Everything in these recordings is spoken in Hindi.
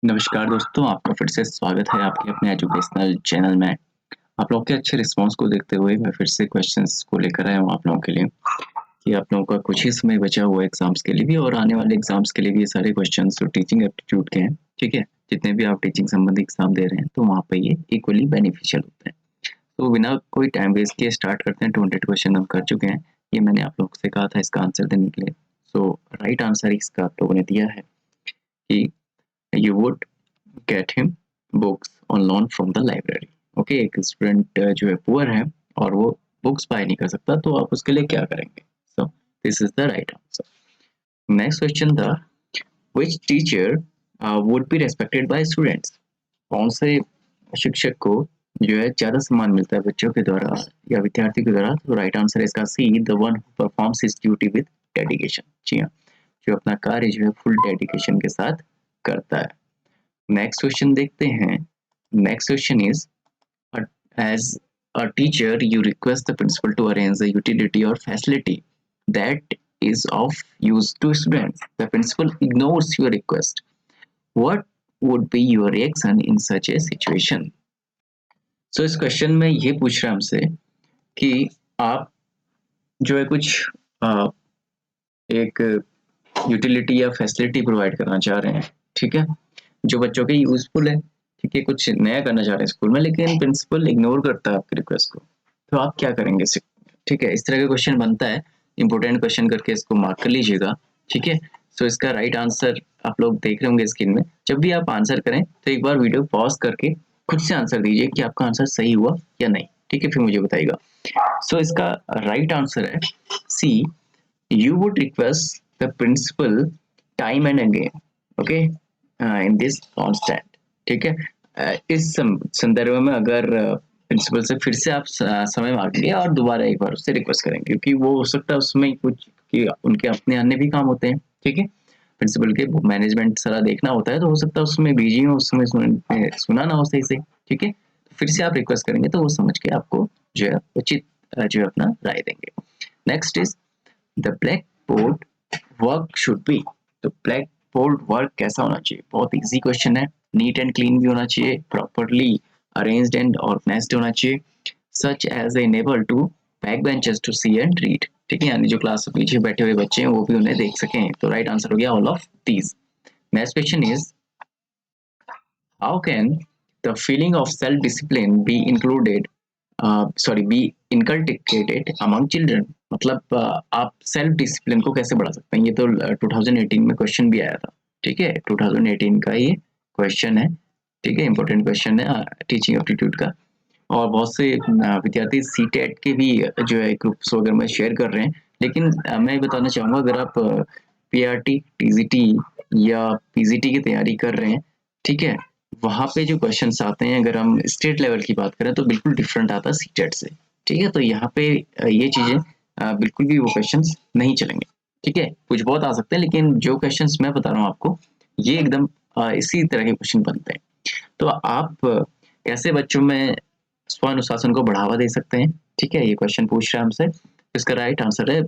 नमस्कार दोस्तों, आपका फिर से स्वागत है आपके अपने एजुकेशनल चैनल में। आप लोग के अच्छे रिस्पॉन्स को देखते हुए मैं फिर से क्वेश्चंस को लेकर आया हूँ आप लोगों के लिए कि आप लोगों का कुछ ही समय बचा हुआ है एग्जाम्स के लिए भी और आने वाले एग्जाम्स के लिए भी ये सारे क्वेश्चंस जो टीचिंग एप्टीट्यूड के हैं, ठीक है? जितने भी आप टीचिंग संबंधी एग्जाम दे रहे हैं तो वहाँ पे ये इक्वली बेनिफिशियल होते हैं। तो बिना कोई टाइम वेस्ट किए स्टार्ट करते हैं। 200 क्वेश्चन हम कर चुके हैं। ये मैंने आप लोग से कहा था इसका आंसर देने के लिए। सो राइट आंसर इसका आप लोगों ने दिया है कि you would get him books on loan from the library. Okay, एक स्टूडेंट जो है पुअर है और वो बुक्स बाय नहीं कर सकता, तो आप उसके लिए क्या करेंगे? So this is the right answer. Next question था, which teacher would be respected by students? कौन से शिक्षक को जो है ज्यादा सम्मान मिलता है बच्चों के द्वारा या विद्यार्थी के द्वारा? तो राइट आंसर है इसका C, the one who performs his duty with dedication. जी हाँ, जो अपना कार्य जो है फुल डेडिकेशन के साथ करता है। नेक्स्ट क्वेश्चन देखते हैं। Next question is, as a teacher you request the principal to arrange a utility or facility that is of use to students. The principal ignores your request. What would be your reaction in such a situation? So इस क्वेश्चन में ये पूछ रहा है हमसे कि आप जो है कुछ अ, एक यूटिलिटी या फैसिलिटी प्रोवाइड करना चाह रहे हैं, ठीक है, जो बच्चों के यूजफुल है, ठीक है, कुछ नया करना चाह रहे हैं स्कूल में, लेकिन प्रिंसिपल इग्नोर करता है आपकी रिक्वेस्ट को, तो आप क्या करेंगे? ठीक है, इस तरह का क्वेश्चन बनता है। इंपॉर्टेंट क्वेश्चन करके इसको मार्क कर लीजिएगा, ठीक है। सो इसका राइट आंसर आप लोग देख रहे होंगे स्क्रीन में। जब भी आप आंसर करें तो एक बार वीडियो पॉज करके खुद से आंसर दीजिए कि आपका आंसर सही हुआ या नहीं, ठीक है, फिर मुझे बताइएगा। सो इसका राइट आंसर है सी, you would request the principal time and again, okay, in this constant, ठीक है। इस संदर्भ में अगर प्रिंसिपल से फिर से आप समय मांगेंगे और दोबारा एक बार उससे रिक्वेस्ट करेंगे, क्योंकि वो हो सकता है उसमें कुछ कि उनके अपने अन्य भी काम होते हैं, ठीक है। प्रिंसिपल के मैनेजमेंट सारा देखना होता है, तो हो सकता है उसमें बिजी हो, उस समय सुना ना हो सही से, ठीक है। फिर से आप रिक्वेस्ट करेंगे तो वो समझ के आपको जो है उचित जो है अपना राय देंगे। Next is, the black board work should be. तो ब्लैक बोर्ड वर्क कैसा होना चाहिए? बहुत इजी क्वेश्चन है। नीट एंड क्लीन भी होना चाहिए, प्रॉपरली अरेंज्ड एंड ऑर्गेनाइज्ड होना चाहिए, such as enable to back benchers to see and read, ठीक है, यानी जो क्लास के पीछे बैठे हुए बच्चे हैं वो भी उन्हें देख सकें। तो राइट आंसर हो गया all of these. Next question is, how can the feeling of self discipline be included be inculcated among children? मतलब आप सेल्फ डिसिप्लिन को कैसे बढ़ा सकते हैं? ये तो 2018 में क्वेश्चन भी आया था, ठीक है, 2018 का ये क्वेश्चन है, ठीक है, इंपॉर्टेंट क्वेश्चन है टीचिंग एप्टीट्यूड का। और बहुत से विद्यार्थी सी टेट के भी जो है ग्रुप्स वगैरह में शेयर कर रहे हैं, लेकिन मैं ये बताना चाहूँगा, अगर आप पीआरटी, टीजीटी या पीजीटी की तैयारी कर रहे हैं, ठीक है, वहाँ पे जो क्वेश्चंस आते हैं, अगर हम स्टेट लेवल की बात करें तो बिल्कुल डिफरेंट आता है सी टेट से, ठीक है। तो यहाँ पे ये चीज़ें बिल्कुल भी वो क्वेश्चंस नहीं चलेंगे, ठीक है। कुछ बहुत आ सकते हैं, लेकिन जो क्वेश्चंस मैं बता रहा हूँ आपको, ये एकदम इसी तरह के क्वेश्चन बनते हैं। तो आप कैसे बच्चों में स्व अनुशासन को बढ़ावा दे सकते हैं, ठीक है, ये क्वेश्चन पूछ रहा है हमसे। इसका राइट आंसर है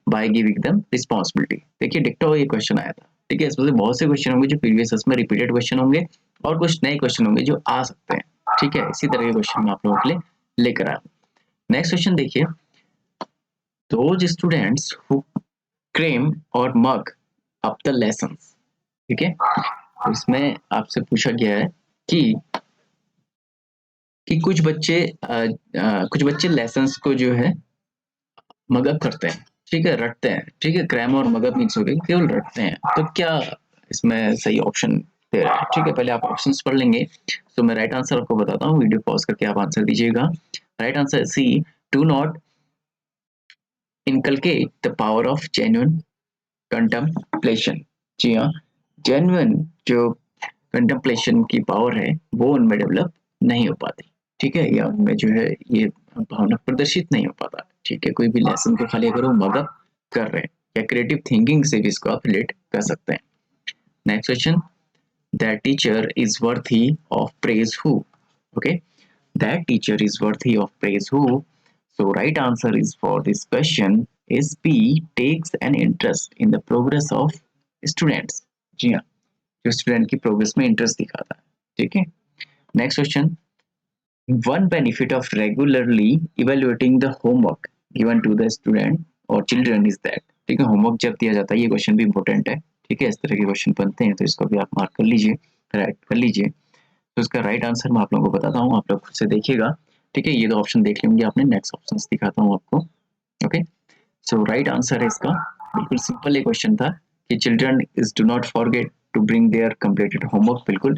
बाय गिविंग देम रिस्पॉन्सिबिलिटी। देखिए डिक्टो ये क्वेश्चन आया था, ठीक है, इसमें से बहुत से क्वेश्चन होंगे जो प्रीवियस में रिपीटेड क्वेश्चन होंगे और कुछ नए क्वेश्चन होंगे जो आ सकते हैं, ठीक है। इसी तरह के क्वेश्चन मैं आप लोगों के लिए लेकर आया हूँ। नेक्स्ट क्वेश्चन देखिए, दोज स्टूडेंट्स हु क्रेम और मग अप द लेसन्स, ठीक है, तो इसमें आपसे पूछा गया है कि कुछ बच्चे लेसन्स को जो है मगअप करते हैं, ठीक है, रटते हैं, ठीक है, क्रैम और मगअप मीन्स हो गया केवल रटते हैं। तो क्या इसमें सही ऑप्शन दे रहा है? ठीक है, पहले आप ऑप्शंस पढ़ लेंगे। तो मैं राइट आंसर आपको बताता हूँ, वीडियो पॉज करके आप आंसर दीजिएगा। Right answer C, do not inculcate the power of genuine contemplation. जी हाँ, जेन्युइन जो कंटेम्पलेशन की पावर है वो उनमें डेवलप नहीं हो पाती, ठीक है, या उनमें जो है ये भावना प्रदर्शित नहीं हो पाता, ठीक है। कोई भी लेसन को खाली अगर वो मगअप कर रहे हैं, या क्रिएटिव थिंकिंग से भी इसको आप रिलेट कर सकते हैं। Next question, that teacher is worthy of praise who? Okay, that teacher is worthy of praise who? So right answer is for this question is B, takes an interest in the progress of students. जी हाँ, जो स्टूडेंट की प्रोग्रेस में इंटरेस्ट दिखाता है। ठीक है, next question, one benefit of regularly evaluating the homework given to the student और चिल्ड्रन इज दैट। ठीक है, होमवर्क जब दिया जाता है, ये क्वेश्चन भी इंपॉर्टेंट है। ठीक है, इस तरह के क्वेश्चन बनते हैं तो इसको भी आप मार्क कर लीजिए, राइट कर लीजिए। तो इसका राइट आंसर मैं आप लोगों को बताता हूँ, आप लोग खुद से देखिएगा। ठीक है, ये दो ऑप्शन देख लेंगे आपने, नेक्स्ट ऑप्शन दिखाता हूँ आपको। ओके, सो राइट आंसर है इसका, बिल्कुल सिंपल ये क्वेश्चन था कि children is do not forget to bring their completed homework. बिल्कुल,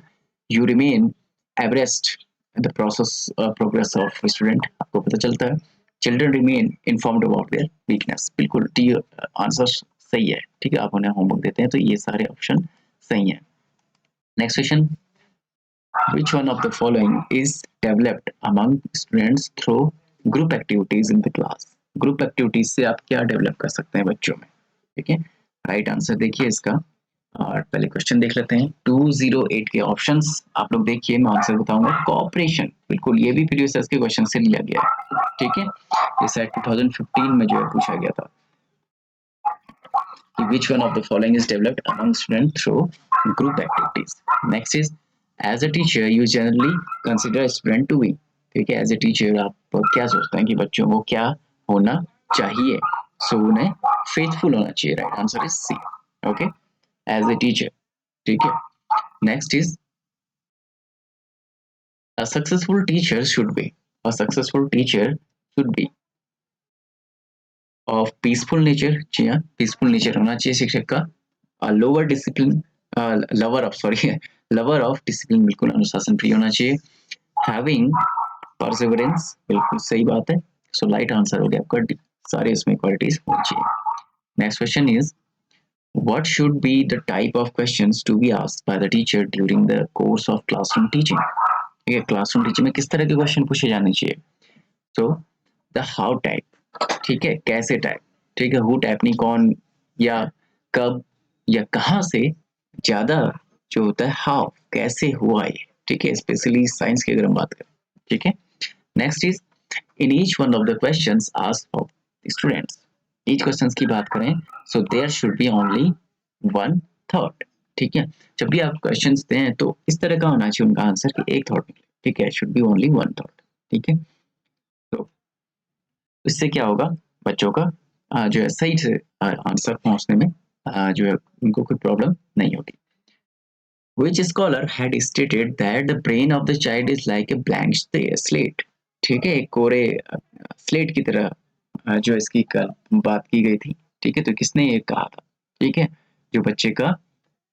you remain everest the process progress of student, आपको पता चलता है। Children remain informed about their weakness, बिल्कुल डी आंसर सही है। ठीक है, आप उन्हें होमवर्क देते हैं तो ये सारे ऑप्शन सही है। Next question, which one of the following is developed among students through group activities in the class? Group activities से आप क्या डेवलप कर सकते हैं बच्चों में? ठीक है, राइट आंसर देखिए इसका, और पहले क्वेश्चन देख लेते हैं। 208 के ऑप्शंस आप लोग देखिए, मैं आंसर बताऊंगा। कोऑपरेशन, बिल्कुल ये भी प्रीवियस ईयर के क्वेश्चन से लिया गया है। ठीक है, ये सेट 2015 में जो है पूछा गया था कि which one of the following is developed among students through group activities. Next is, as a teacher you generally consider a student to be। ठीक है, एज ए टीचर आप क्या सोचते हैं कि बच्चों को क्या होना चाहिए? सो उन्हें फेथफुल होना चाहिए, right answer is C. Okay, as a teacher. ठीक है, next is, a successful teacher should be, a successful teacher should be of peaceful nature. जी हाँ, पीसफुल नेचर होना चाहिए शिक्षक का। Lower discipline, lover of sorry lover of discipline, बिल्कुल अनुशासन प्रिय होना चाहिए। हैविंग परसेवरेंस, बिल्कुल सही बात है। सो राइट आंसर हो गया आपका डी, सारे इसमें क्वालिटीज होनी चाहिए। Next question is, what should be the type of questions to be asked by the teacher during the course of classroom teaching? ठीक है, क्लासरूम टीचिंग में किस तरह के क्वेश्चन पूछे जाने चाहिए? सो द हाउ टाइप, ठीक है, कैसे टाइप, ठीक है, हु टाइप नहीं, कौन या कब या कहाँ से, ज्यादा जो होता है हाउ, कैसे हुआ ये। ठीक है, स्पेशली साइंस की अगर हम बात करें। ठीक है, next is, in each one of the questions asked of students, each questions की बात करें, so there should be only one thought. ठीक है, जब भी आप क्वेश्चंस दें तो इस तरह का होना चाहिए उनका आंसर कि एक थॉट निकले। ठीक है, should be only one thought. ठीक है, तो इससे क्या होगा, बच्चों का जो है सही से आंसर पहुंचने में जो है उनको कोई प्रॉब्लम नहीं होगी। Which scholar had stated that the brain of the child is like a blank slate? ठीक है, एक कोरे स्लेट की तरह जो इसकी बात की गई थी। ठीक है, तो किसने ये कहा था? ठीक है, जो बच्चे का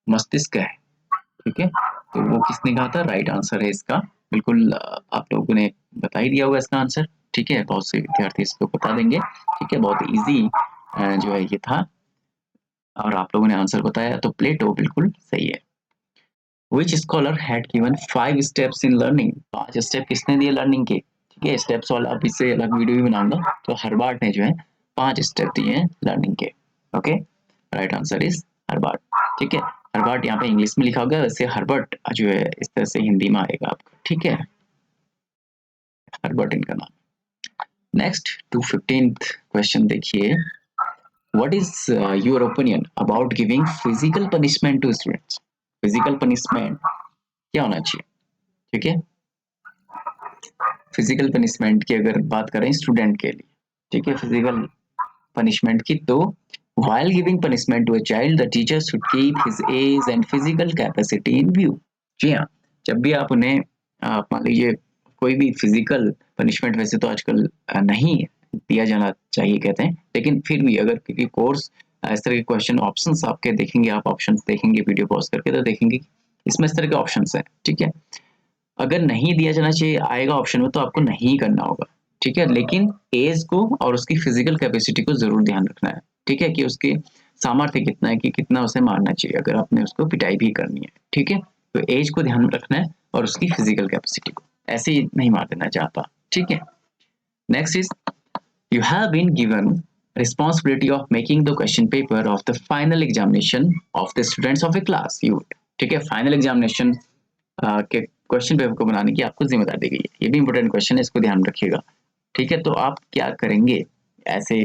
मस्तिष्क है। ठीक है, तो वो किसने कहा था? राइट आंसर है इसका, बिल्कुल आप लोगों ने बता ही दिया होगा इसका आंसर। ठीक है, बहुत से विद्यार्थी इसको बता देंगे। ठीक है, बहुत इजी जो है ये था, और आप लोगों ने आंसर बताया, तो प्लेटो बिल्कुल सही है। Which scholar had given 5 steps in learning? 5 step किसने दिए लर्निंग के? ठीक है, स्टेप्स वाला अब इससे अलग वीडियो भी बनाऊंगा। तो हर्बार्ट ने जो है 5 स्टेप दिए हैं लर्निंग के। Okay, right answer is Herbart. ठीक है, हर्बार्ट यहाँ पे इंग्लिश में लिखा होगा, वैसे हर्बर्ट जो है इस तरह से हिंदी में आएगा आपका। ठीक है, हर्बर्ट इनका नाम। नेक्स्ट 215th क्वेश्चन देखिए, what is your opinion about giving physical punishment to students? Physical punishment क्या होना चाहिए? ठीक है, फिजिकल पनिशमेंट की अगर बात करें स्टूडेंट के लिए, ठीक है, फिजिकल पनिशमेंट की, तो while giving punishment to a child the teacher should keep his age and physical capacity in view। जी हाँ, जब भी आप उन्हें मान लीजिए कोई भी फिजिकल पनिशमेंट, वैसे तो आजकल नहीं दिया जाना चाहिए कहते हैं, लेकिन फिर भी अगर क्योंकि कोर्स इस तरह के क्वेश्चन ऑप्शंस आपके देखेंगे, आप ऑप्शंस देखेंगे वीडियो पॉज करके तो देखेंगे इसमें इस तरह के ऑप्शंस हैं। ठीक है, अगर नहीं दिया जाना चाहिए आएगा ऑप्शन में तो आपको नहीं करना होगा। ठीक है, लेकिन एज को और उसकी फिजिकल कैपेसिटी को जरूर ध्यान रखना है। ठीक है, कि उसके सामर्थ्य कितना है, कि कितना उसे मारना चाहिए अगर आपने उसको पिटाई भी करनी है। ठीक है, तो एज को ध्यान रखना है और उसकी फिजिकल कैपेसिटी को, ऐसे ही नहीं मार देना चाहता। ठीक है, next is, you have been given responsibility of making the question paper of the final examination of the students of a class unit। ठीक है, फाइनल एग्जामिनेशन के क्वेश्चन पेपर को बनाने की आपको जिम्मेदारी दी गई है। ये भी इंपॉर्टेंट क्वेश्चन है, इसको ध्यान रखिएगा। ठीक है, तो आप क्या करेंगे ऐसे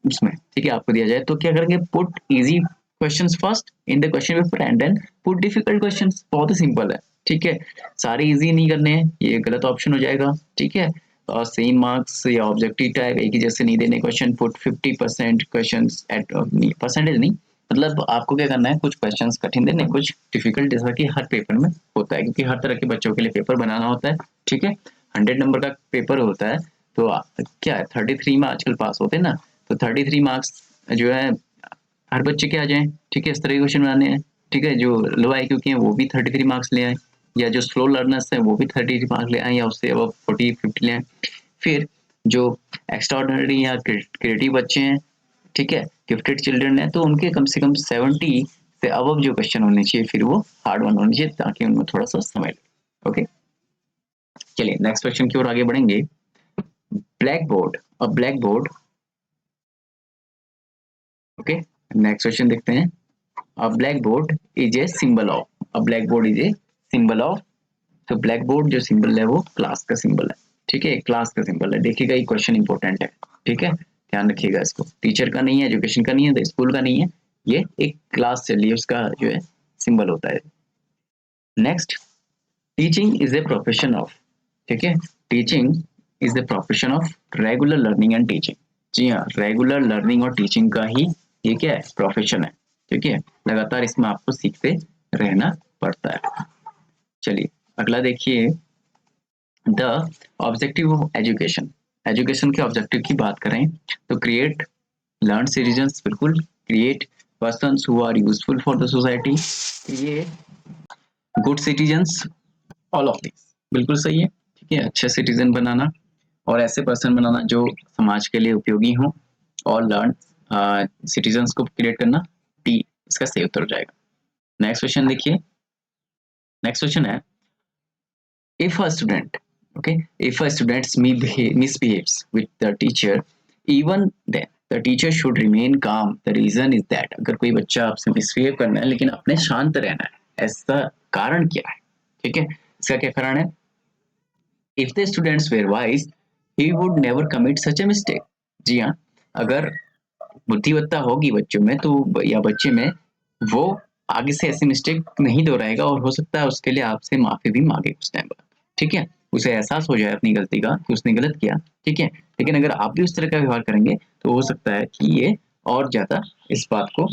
उसमें? ठीक है, आपको दिया जाए तो क्या करेंगे, put easy questions first in the question paper and then put difficult questions. बहुत ही सिंपल है, ठीक है। सारे इजी नहीं करने हैं, ये गलत ऑप्शन हो जाएगा, ठीक है। और सेम मार्क्स या ऑब्जेक्टिव टाइप एक ही जैसे नहीं देने question. Put 50% question at, percentage नहीं, मतलब आपको क्या करना है, कुछ क्वेश्चंस कठिन देने, कुछ डिफिकल्ट, जैसा कि हर पेपर में होता है, क्योंकि हर तरह के बच्चों के लिए पेपर बनाना होता है, ठीक है। 100 नंबर का पेपर होता है, तो क्या है, 33 में आजकल पास होते हैं ना, तो 33 मार्क्स जो है हर बच्चे के आ जाएं, ठीक है। इस तरह के क्वेश्चन बनाने हैं, ठीक है। जो लो आई क्योंकि वो भी 33 मार्क्स ले आए, या जो स्लो लर्नर्स हैं वो भी 33 मार्क्स ले आए, या उससे अब 40-50 ले आए। फिर जो एक्स्ट्रा ऑर्डिनरी या क्रिएटिव बच्चे हैं, ठीक है, गिफ्टेड चिल्ड्रन है, तो उनके कम से कम 70 से अब जो क्वेश्चन होने चाहिए, फिर वो हार्ड वन होने चाहिए, ताकि उनमें थोड़ा सा समय लगे। ओके, चलिए नेक्स्ट क्वेश्चन की ओर आगे बढ़ेंगे। ब्लैक बोर्ड, अ black board, okay, next question देखते हैं। अ black board is a symbol of, a black board is a symbol of, तो ब्लैक बोर्ड जो सिंबल है वो क्लास का सिंबल है, ठीक है, क्लास का सिंबल है। देखिएगा ये क्वेश्चन इंपॉर्टेंट है, ठीक है, ध्यान रखिएगा इसको। टीचर का नहीं है, एजुकेशन का नहीं है, स्कूल का नहीं है, ये एक क्लास चल रही है उसका जो है सिंबल होता है। Next, teaching is a profession of, ठीक है, teaching is the profession of regular learning and teaching. जी हाँ, रेगुलर लर्निंग और टीचिंग का ही ये क्या है, प्रोफेशन है, ठीक है। लगातार इसमें आपको सीखते रहना पड़ता है। चलिए अगला देखिए, the objective of education, education के ऑब्जेक्टिव की बात करें तो क्रिएट लर्न सिटीजन्स, बिल्कुल, create persons who are useful for the society, create good citizens, all of this बिल्कुल सही है, ठीक है। अच्छे सिटीजन बनाना और ऐसे पर्सन बनाना जो समाज के लिए उपयोगी हो, और लर्न सिटीजन्स को क्रिएट करना, टी इसका सही उत्तर हो जाएगा। नेक्स्ट क्वेश्चन देखिए, नेक्स्ट क्वेश्चन है, if a student, okay, if a student misbehaves with the teacher, even then the teacher should remain calm. The reason is that अगर कोई बच्चा आपसे मिसबिहेव करना है लेकिन अपने शांत रहना है, ऐसा कारण क्या है, ठीक है, इसका क्या कारण है। If the students were wise, he would never commit such a mistake. जी हाँ, अगर बुद्धिमत्ता होगी बच्चों में तो, या बच्चे में, वो आगे से ऐसी मिस्टेक नहीं दोहराएगा, और हो सकता है उसके लिए आपसे माफी भी मांगे कुछ टाइम बाद, ठीक है, उसे एहसास हो जाए अपनी गलती का कि उसने गलत किया, ठीक है। लेकिन अगर आप भी उस तरह का व्यवहार करेंगे तो हो सकता है कि ये और ज्यादा इस बात को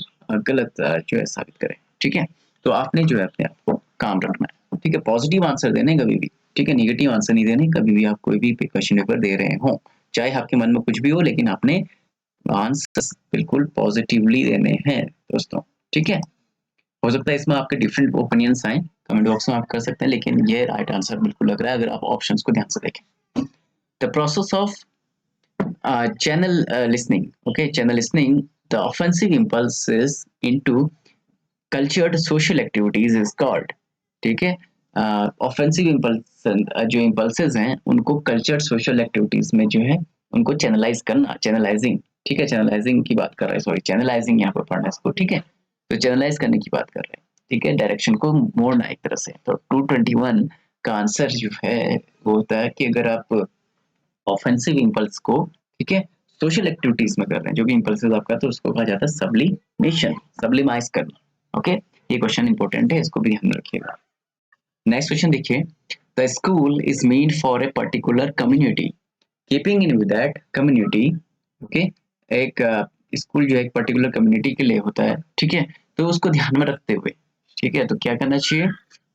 गलत जो है साबित करे, ठीक है। तो आपने जो है अपने आप को काम रखना है, ठीक है, पॉजिटिव आंसर देने कभी भी, ठीक है, निगेटिव आंसर नहीं देने कभी भी। आप कोई भी क्वेश्चन पेपर दे रहे हो, चाहे आपके मन में कुछ भी हो, लेकिन आपने आंसर बिल्कुल पॉजिटिवली देने हैं दोस्तों, ठीक है। हो सकता है इसमें आपके डिफरेंट ओपिनियंस आए, कमेंट बॉक्स में आप कर सकते हैं, लेकिन ये राइट आंसर बिल्कुल लग रहा है अगर आप ऑप्शंस को ध्यान से देखें। The process of channel listening, okay, channel listening, the offensive impulses into cultured social activities is called, ठीक है। ऑफेंसिव इम्पल्स, जो इम्पल्सेस हैं उनको कल्चर्ड सोशल एक्टिविटीज में जो है उनको चैनलाइज करना, चैनलाइजिंग, ठीक है, चैनलाइजिंग की बात कर रहे हैं, सॉरी चैनलाइजिंग यहाँ पर पढ़ना है इसको, ठीक है, तो चैनलाइज करने की बात कर रहे हैं, ठीक है, डायरेक्शन को मोड़ना एक तरह से। तो 221 का आंसर जो है वो होता है कि अगर आप ऑफेंसिव इम्पल्स को, ठीक है, सोशल एक्टिविटीज में कर रहे हैं, जो भी इम्पल्सिव आपका, तो उसको कहा जाता है सब्लिमेशन, सब्लिमाइज करना, ओके। ये क्वेश्चन इंपॉर्टेंट है, इसको भी ध्यान में रखिएगा। नेक्स्ट क्वेश्चन देखिए, the school is made for a particular community, keeping in with that community, okay, एक स्कूल जो है एक पर्टिकुलर कम्युनिटी के लिए होता है, ठीक है, तो उसको ध्यान में रखते हुए, ठीक है, तो क्या करना चाहिए,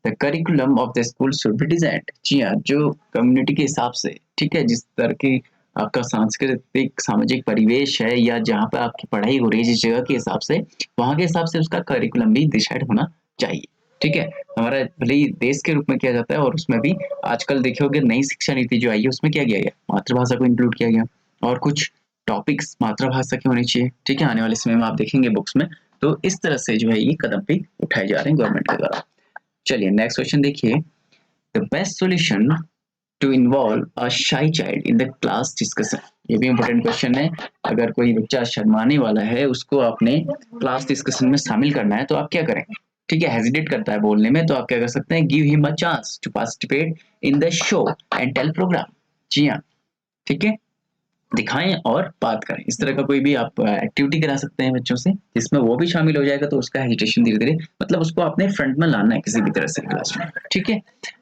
the curriculum of the school should be designed. जी हाँ, जो कम्युनिटी के हिसाब से, ठीक है, जिस तरह की आपका सांस्कृतिक सामाजिक परिवेश है, या जहाँ पे आपकी पढ़ाई हो रही है जिस जगह के हिसाब से, वहाँ के हिसाब से उसका करिकुलम भी डिसाइड होना चाहिए, ठीक है। हमारा भले ही देश के रूप में किया जाता है, और उसमें भी आजकल देखोगे नई शिक्षा नीति जो आई है उसमें क्या किया गया, मातृभाषा को इंक्लूड किया गया, और कुछ टॉपिक्स मातृभाषा के होने चाहिए, ठीक है, आने वाले समय में आप देखेंगे बुक्स में। तो इस तरह से जो है ये कदम भी उठाए जा रहे हैं गवर्नमेंट के द्वारा। चलिए नेक्स्ट क्वेश्चन देखिए, the best solution to involve a shy child in the class discussion. ये भी इंपॉर्टेंट क्वेश्चन है। अगर कोई बच्चा शर्माने वाला है, उसको आपने क्लास डिस्कशन में शामिल करना है, तो आप क्या करें, ठीक है, हेजिटेट करता है बोलने में, तो आप क्या कर सकते हैं, give him a chance to participate in the show and tell programme. जी हाँ, ठीक है, दिखाएं और बात करें। इस तरह का कोई भी आप एक्टिविटी करा सकते हैं बच्चों से जिसमें वो भी शामिल हो जाएगा, तो उसका हेजिटेशन धीरे धीरे मतलब उसको अपने फ्रंट में लाना है किसी भी तरह से क्लास में। ठीक है।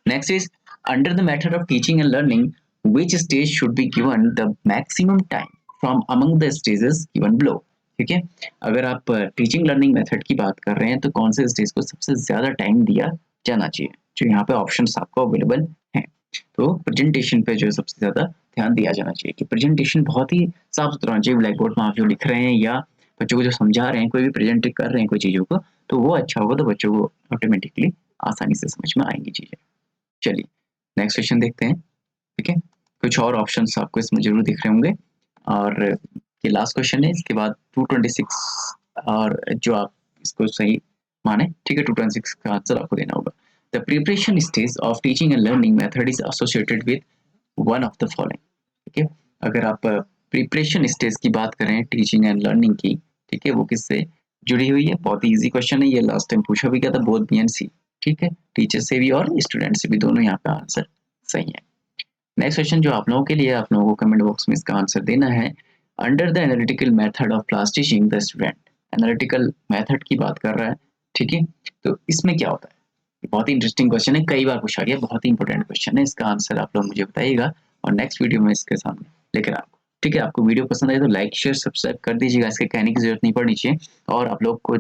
Next is under the method of teaching and learning which stage should be given the maximum time from among the stages given below. ठीक है। अगर आप टीचिंग लर्निंग मेथड की बात कर रहे हैं तो कौन से स्टेज को सबसे ज्यादा टाइम दिया जाना चाहिए, जो यहाँ पे ऑप्शन आपको अवेलेबल है। तो प्रेजेंटेशन पे जो है सबसे ज्यादा ध्यान दिया जाना चाहिए कि प्रेजेंटेशन बहुत ही साफ सुथरा होना चाहिए। ब्लैक बोर्ड में आप जो लिख रहे हैं या बच्चों को जो समझा रहे हैं, कोई भी प्रेजेंट कर रहे हैं कोई चीज़ों को, तो वो अच्छा होगा तो बच्चों को ऑटोमेटिकली आसानी से समझ में आएंगी चीज़ें। चलिए नेक्स्ट क्वेश्चन देखते हैं। ठीक है। कुछ और ऑप्शन आपको इसमें जरूर दिख रहे होंगे और ये लास्ट क्वेश्चन है। इसके बाद 226 और जो आप इसको सही माने, ठीक है, 226 का आंसर आपको देना होगा। The preparation stage of teaching and learning method is associated with one of the following. ठीक है। अगर आप प्रिपरेशन स्टेज की बात करें टीचिंग एंड लर्निंग की, ठीक है, वो किससे जुड़ी हुई है? बहुत ही इजी क्वेश्चन है ये, लास्ट टाइम पूछा भी गया था, बोथ बी एंड सी। ठीक है। टीचर से भी और स्टूडेंट से भी, दोनों यहाँ पे आंसर सही है। नेक्स्ट क्वेश्चन जो आप लोगों के लिए, आप लोगों को कमेंट बॉक्स में इसका आंसर देना है। Under the analytical method of class teaching the student, analytical method की बात कर रहा है। ठीक है। तो इसमें क्या होता है? बहुत ही इंटरेस्टिंग क्वेश्चन है, कई बार पूछा गया, बहुत ही इंपॉर्टेंट क्वेश्चन है। इसका आंसर आप लोग मुझे बताइएगा और नेक्स्ट वीडियो में इसके सामने लेकर आपको। ठीक है। आपको वीडियो पसंद आए तो लाइक शेयर सब्सक्राइब कर दीजिएगा, इसके कहने की जरूरत नहीं पड़नी चाहिए। और आप लोग को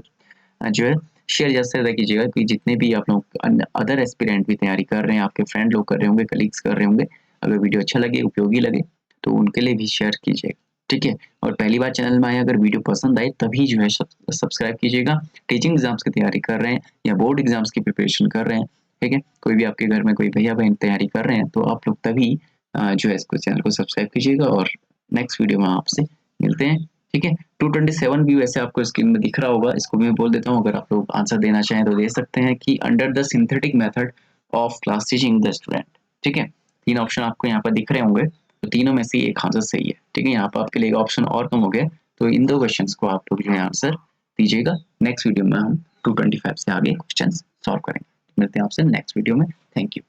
जो है शेयर ज़्यादा कीजिएगा कि जितने भी आप लोग अदर एस्पिरेंट भी तैयारी कर रहे हैं, आपके फ्रेंड लोग कर रहे होंगे, कलीग्स कर रहे होंगे, अगर वीडियो अच्छा लगे, उपयोगी लगे, तो उनके लिए भी शेयर कीजिएगा। ठीक है। और पहली बार चैनल में आए, अगर वीडियो पसंद आए तभी जो है सब्सक्राइब कीजिएगा। टीचिंग एग्जाम्स की तैयारी कर रहे हैं या बोर्ड एग्जाम्स की प्रिपरेशन कर रहे हैं, ठीक है, कोई भी आपके घर में कोई भैया बहन तैयारी कर रहे हैं, तो आप लोग तभी जो है इसको चैनल को सब्सक्राइब कीजिएगा और नेक्स्ट वीडियो में आपसे मिलते हैं। ठीक है। 227 भी वैसे आपको स्क्रीन में दिख रहा होगा, इसको भी मैं बोल देता हूँ, अगर आप लोग आंसर देना चाहें तो दे सकते हैं कि under the synthetic method of class teaching the student. ठीक है। तीन ऑप्शन आपको यहाँ पर दिख रहे होंगे, तो तीनों में से एक आंसर सही है। ठीक है। यहाँ पर आपके लिए ऑप्शन और कम हो गए, तो इन दो क्वेश्चन को आप लोग जो है आंसर दीजिएगा। नेक्स्ट वीडियो में हम 225 से आगे क्वेश्चन सॉल्व करेंगे। मिलते हैं आपसे नेक्स्ट वीडियो में। Thank you.